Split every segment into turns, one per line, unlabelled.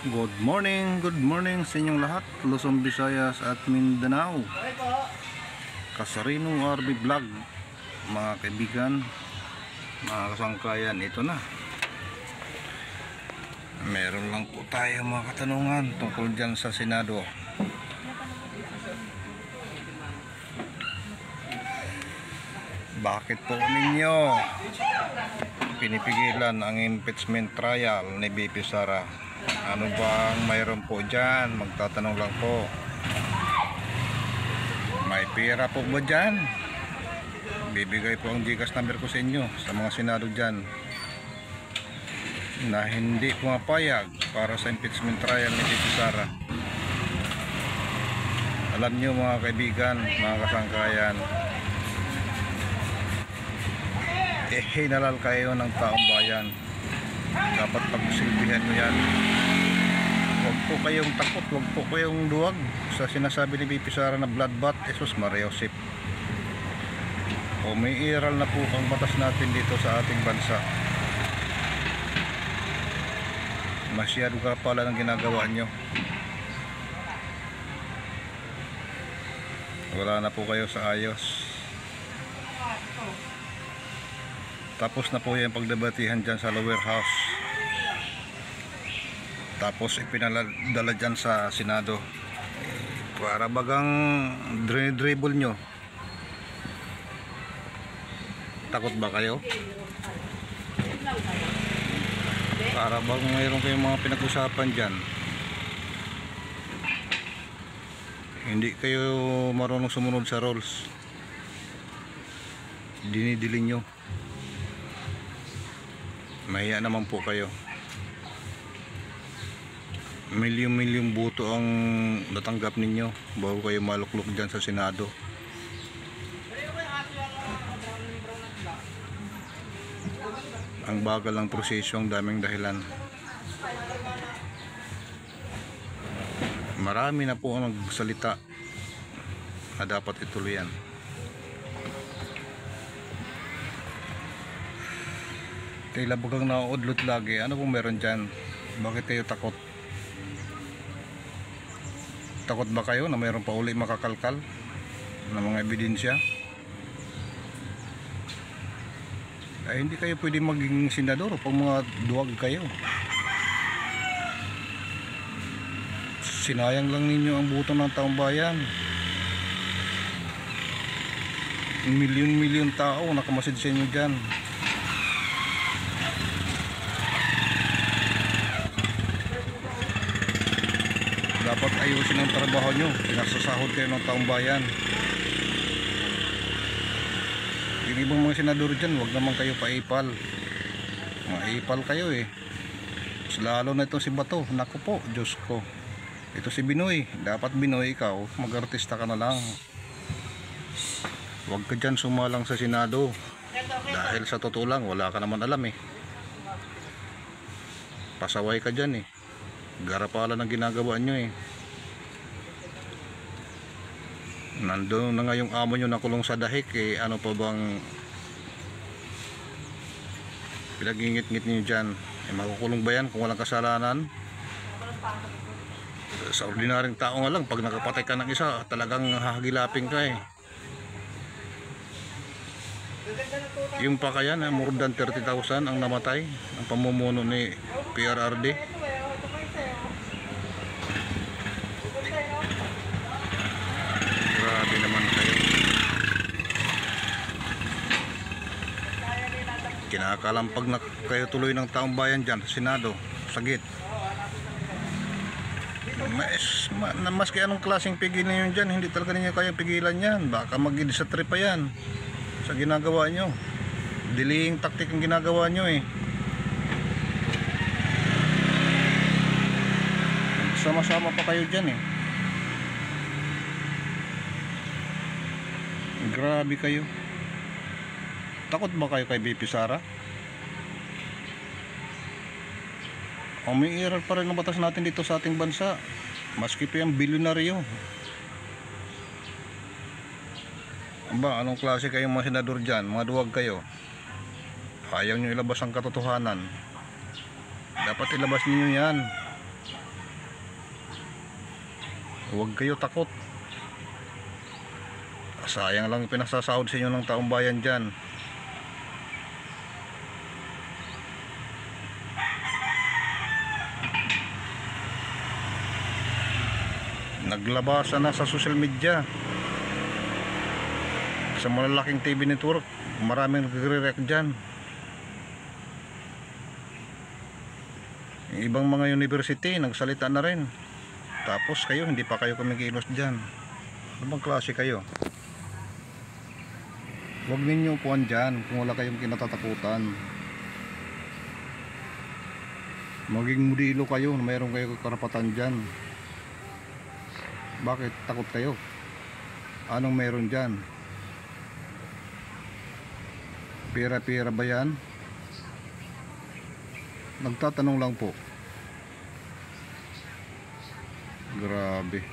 Good morning sa inyong lahat, Luzon, Visayas at Mindanao. Kasarino RB Vlog, mga kaibigan, mga kasangkayan, ito na. Meron lang po tayo mga katanungan tungkol dyan sa Senado. Bakit po ninyo pinipigilan ang impeachment trial ni BP Sara? Ano bang mayroon po dyan? Magtatanong lang po. May pera po ba dyan? Bibigay po ang GCash number ko sa inyo, sa mga senado dyan na hindi pumapayag para sa impeachment trial ni BP Sara. Alam nyo mga kaibigan, mga kasangkayan, hinalal kayo ng taong bayan. Dapat pagsilbihan nyo yan. Huwag po kayong takot, huwag po kayong duwag sa sinasabi ni BP Sara na bloodbath. Jesus Maria Josep, umiiral na po ang batas natin dito sa ating bansa. Masyado ka pala ng ginagawa nyo. Wala na po kayo sa ayos. Tapos na po yung pagdebatihan dyan sa lower house. Tapos ipinadala dyan sa Senado. Para bagang dribble nyo. Takot ba kayo? Para bang mayroon kayong mga pinag-usapan dyan. Hindi kayo marunong sumunod sa rules. Dinidili nyo. Mahiya naman po kayo. Milyong-milyong boto ang natanggap ninyo bago kayo maluklok dyan sa Senado. Ang bagal ng proseso, ang daming dahilan. Marami na po ang nagsalita na dapat ituloy yan. Kayo labagang nauudlot lagi. Ano pong meron dyan? Bakit kayo takot? Takot ba kayo na mayroon pa uli makakalkal na mga ebidensya? Ay hindi kayo pwede maging senador pag mga duwag kayo. Sinayang lang ninyo ang buto ng taong bayan. Milyon-milyon tao nakamasid sa inyo dyan. Dapat ayusin ang trabaho nyo. Pinasasahod kayo ng taong bayan. Yung ibang mga senador dyan, wag naman kayo paipal. Maipal kayo eh. Mas lalo na ito si Bato. Naku po, Diyos ko. Ito si Binoy. Dapat Binoy ikaw, mag-artista ka na lang. Wag ka dyan sumalang sa Senado. Dahil sa totoo lang, wala ka naman alam eh. Pasaway ka dyan eh. Garapalan ang ginagawa nyo eh. Nandun na nga yung amo nyo nakulong sa dahik eh. Ano pa bang pinagingit-ngit nyo dyan eh? Makukulong ba yan kung walang kasalanan? Sa ordinaryong tao nga lang, pag nakapatay ka ng isa, talagang hahagilapin ka eh. Yung pa kaya na more than 30,000 ang namatay ang pamumuno ni PRRD. Grabe naman kayo. Kinakalampag na kayo tuloy ng taong bayan dyan sa Senado, sagit. Maski anong klaseng pigil ninyo dyan, hindi talaga ninyo kayang pigilan yan. Baka mag-disatre pa yan sa ginagawa nyo. Delaying tactic ang ginagawa nyo eh. Sama-sama pa kayo dyan eh. Grabe kayo. Takot ba kayo kay BP Sara? Umiiral pa rin ang batas natin dito sa ating bansa. Maski pa yung bilyonaryo. Ba, anong klase kayong mga senador dyan? Mga duwag kayo. Ayaw nyo ilabas ang katotohanan. Dapat ilabas niyo yan. Huwag kayo takot. Sayang lang yung pinasasahod sa inyo ng taong bayan dyan. Naglabasan na sa social media, sa malalaking TV network, maraming nagre-react dyan. Yung ibang mga university nagsalita na rin, tapos kayo hindi pa kayo kumikilos dyan. Ano bang klase kayo? Huwag ninyo upuan dyan kung wala kayong kinatatakutan. Maging modelo kayo na mayroon kayo karapatan dyan. Bakit takot kayo? Anong meron dyan? Pira-pira ba yan? Nagtatanong lang po. Grabe.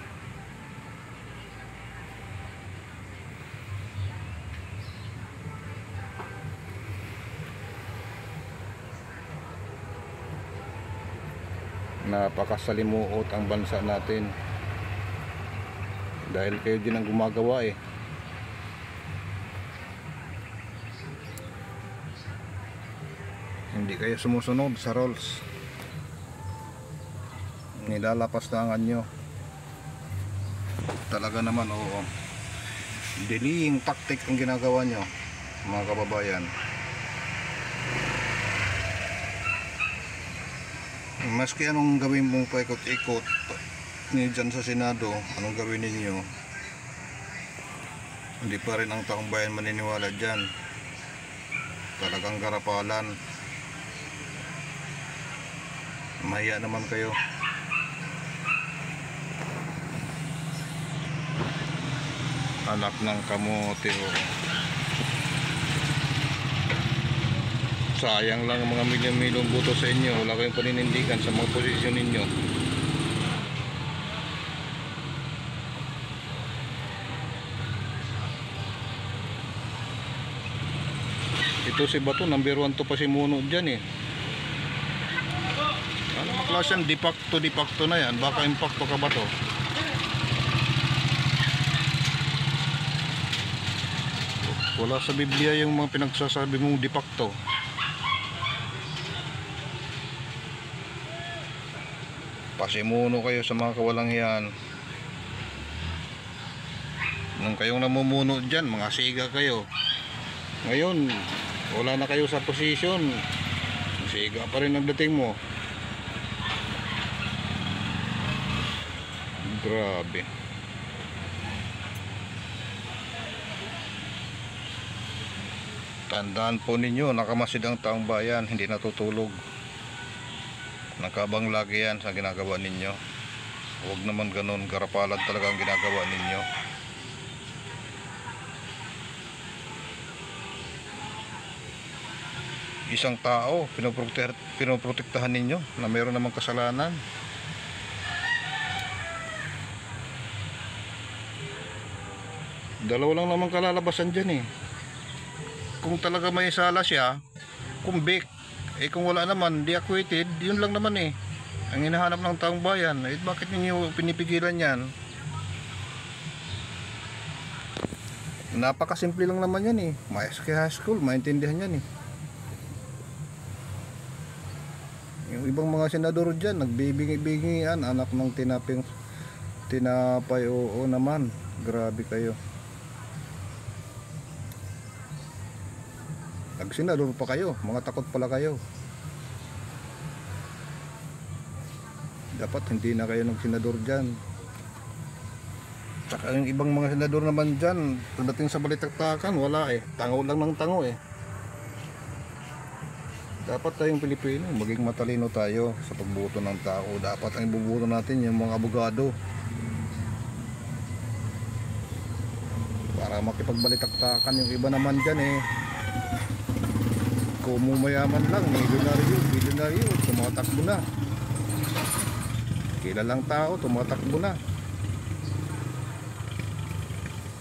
Napakasalimuot ang bansa natin dahil kayo din ang gumagawa eh. Hindi kayo sumusunod sa rules. Nilalapastangan nyo. Talaga naman, oo. Delaying tactic ang ginagawa nyo, mga kababayan. Maski anong gawin mong paikot-ikot dyan sa Senado, anong gawin ninyo, hindi pa rin ang taong bayan maniniwala dyan. Talagang garapalan. Mahiya naman kayo. Anak ng kamote, oh. Sayang lang ang mga milyon-milyong boto sa inyo. Wala kayong paninindigan sa mga posisyon ninyo. Ito si Bato, number 1 to pa si Muno dyan eh. Ano mga klase yan? De facto na yan. Baka impacto ka ba to? Wala sa Biblia yung mga pinagsasabi mong de facto. Pasimuno kayo sa mga kawalang yan. Nung kayong namumuno dyan, mga siga kayo. Ngayon, wala na kayo sa posisyon. Siga pa rin ang dating mo. Grabe. Tandaan po ninyo, nakamasid ang taong bayan, hindi natutulog. Nakabang lagi yan sa ginagawa ninyo. Huwag naman ganun, garapalan talaga ang ginagawa ninyo. Isang tao, pinoprotektahan ninyo na mayroon namang kasalanan. Dalawa lang naman kalalabasan dyan eh. Kung talaga may sala siya, convict. Eh kung wala naman, di acquitted, yun lang naman eh. Ang hinahanap ng taong bayan, eh bakit ninyo pinipigilan yan? Napakasimple lang naman yan eh. Maayos kay high school, maintindihan yan eh. Yung ibang mga senador dyan, nagbibingi-bingian, anak ng tinapay, oo naman. Grabe kayo. Nagsenador pa kayo, mga takot pala kayo. Dapat hindi na kayo nagsenador dyan. Tsaka yung ibang mga senador naman dyan, pagdating sa balitaktakan, wala eh. Tango lang ng tango eh. Dapat tayong Pilipino, maging matalino tayo sa pagboto ng tao. Dapat ang ibuboto natin yung mga abogado. Para makipagbalitaktakan yung iba naman dyan eh. Kung mayaman lang, milyonaryo, tumatakbo na. Kilalang tao, tumatakbo na.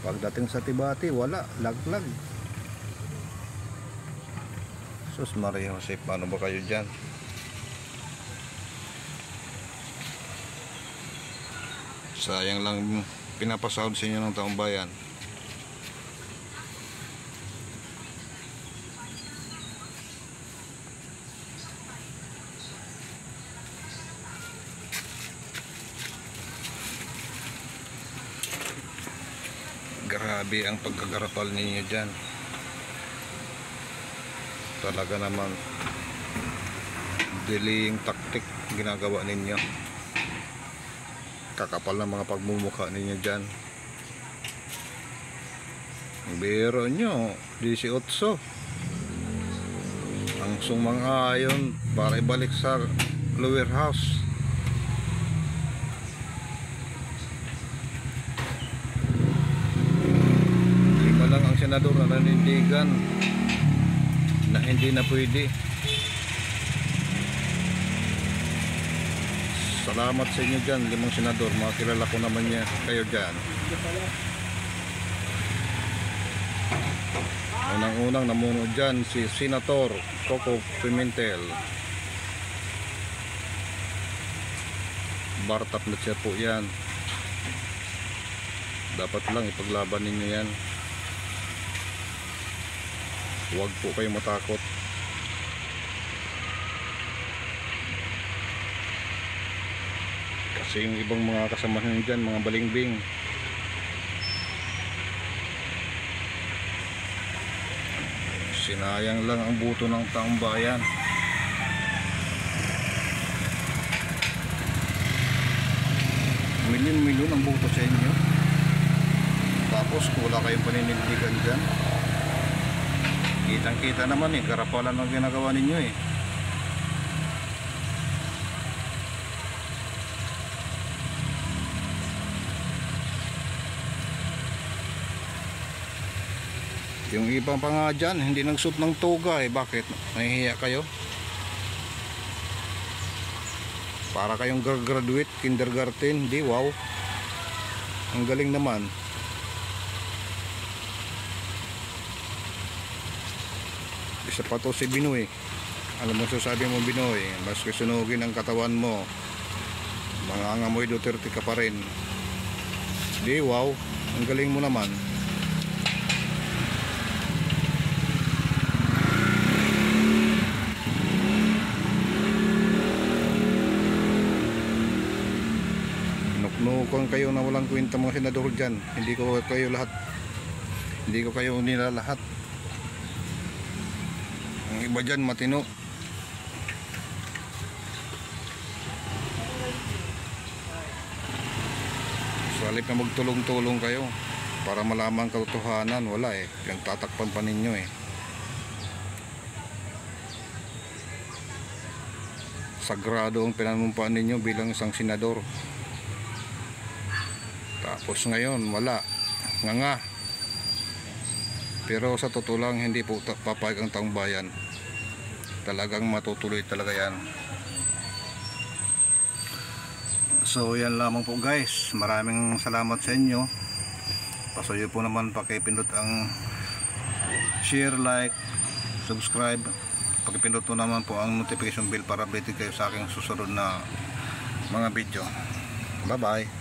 Pagdating sa Tibati, wala, laglag. Sus Maria Jose, paano ba kayo dyan? Sayang lang pinapasahod sa inyo ng taong bayan. Grabe ang pagkagarapal ninyo dyan. Talaga naman delaying tactic ginagawa ninyo. Kakapal ng mga pagmumukha ninyo dyan. Biro nyo 18 ang sumang-ayon para ibalik sa lower house. Lang ang senador na nanindigan na hindi na pwede. Salamat sa inyo dyan, 5 senador. Makilala ko naman niya kayo dyan. Unang-unang namuno dyan si Senator Coco Pimentel. Bartap na siya po yan. Dapat lang ipaglaban ninyo yan. Huwag po kayong matakot. Kasi yung ibang mga kasama nyo dyan, mga balingbing, sinayang lang ang buto ng taong bayan. Milyon-milyon ang buto sa inyo, tapos wala kayong paninindigan dyan. Kitang-kita naman karapalan ang ginagawa ninyo Yung ibang pa nga dyan, hindi nagsuot ng toga Bakit? Nahihiya kayo? Para kayong graduate, kindergarten, di wow. Ang galing naman. Isa pa to si Binoy. Alam mo sasabi mo Binoy, mas sunugin ang katawan mo, mangangamoy Duterte ka pa rin. Di wow, ang galing mo naman. Nuknukan kayo na walang kwenta mga senador dyan. Hindi ko kayo nila lahat. Ang iba dyan matino. Sa halip na magtulong-tulong kayo para malaman katotohanan, wala pinagtatakpan pa ninyo Sagrado ang pinanumpaan ninyo bilang isang senador. Tapos ngayon wala, nga. Pero sa totoo lang, hindi po papayag ang taong bayan. Talagang matutuloy talaga yan. So yan lamang po guys. Maraming salamat sa inyo. Pasuyo po naman pakipindot ang share, like, subscribe. Pakipindot po naman po ang notification bell para updated kayo sa aking susunod na mga video. Bye bye.